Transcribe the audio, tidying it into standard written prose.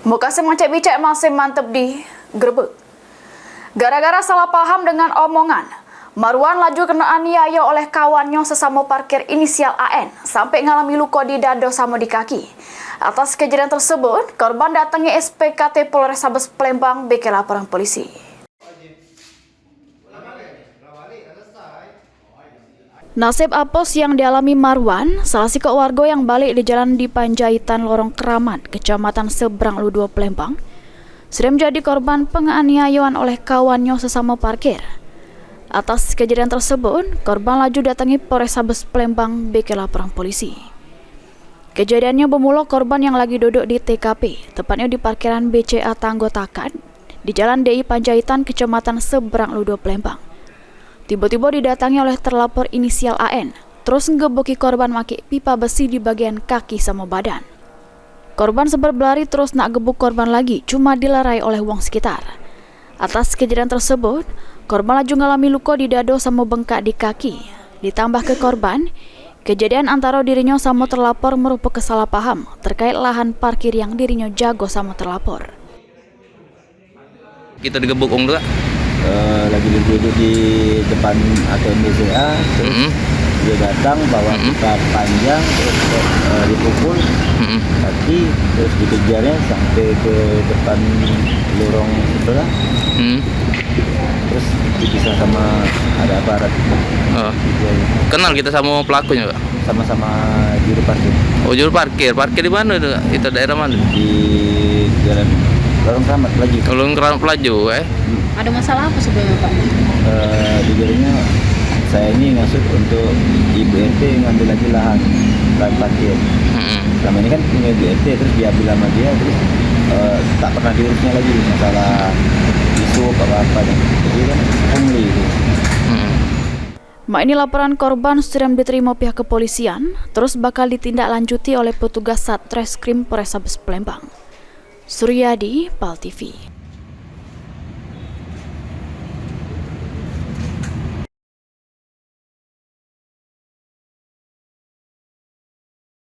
Muka semacam bicek masih mantep di Grebek. Gara-gara salah paham dengan omongan, Marwan laju kena aniaya oleh kawannya sesama parkir inisial AN sampai ngalami luka di dada sama di kaki. Atas kejadian tersebut, korban datangi SPKT Polrestabes Palembang beki laporan polisi. Nasib apes yang dialami Marwan, salah si warga yang balik di jalan di Panjaitan Lorong Keramat, Kecamatan Seberang Luduo Palembang, sudah menjadi korban penganiayaan oleh kawannya sesama parkir. Atas kejadian tersebut, korban laju datangi Polrestabes Palembang beki laporan polisi. Kejadiannya bermula korban yang lagi duduk di TKP, tepatnya di parkiran BCA Tanggotakan, di Jalan DI Panjaitan, Kecamatan Seberang Luduo Palembang. Tiba-tiba didatangi oleh terlapor inisial AN, terus ngeboki korban maki pipa besi di bagian kaki sama badan. Korban sempat berlari terus nak gebuk korban lagi, cuma dilarai oleh wong sekitar. Atas kejadian tersebut, korban laju ngalami luka di dada sama bengkak di kaki. Ditambah ke korban, kejadian antara dirinya sama terlapor merupakan kesalahpaham terkait lahan parkir yang dirinya jago sama terlapor. Kita digebuk om juga. Lagi duduk di depan ATM BCA, terus dia datang bawa pipa panjang, terus dipukul kaki, terus dikejarnya sampai ke depan lorong sebelah, terus dipisah sama ada aparat. Kenal kita sama pelakunya, Pak? Sama-sama juru parkir. Oh, juru parkir. Parkir di mana itu? Itu daerah mana? Di jalan Lorong Keramat Pelaju. Lorong Keramat Pelaju, Ada masalah apa sebenarnya, Pak? Jujurnya saya ini ngasut untuk Ibu RT ngambil lagi lahan parkir. Selama ini kan punya Ibu RT, terus diambil sama dia, terus tak pernah diurusnya lagi masalah isu apa-apa. Jadi kan pungli itu. Ini laporan korban sudah diterima pihak kepolisian, terus bakal ditindaklanjuti oleh petugas Satreskrim Polrestabes Palembang. Suryadi, PAL TV.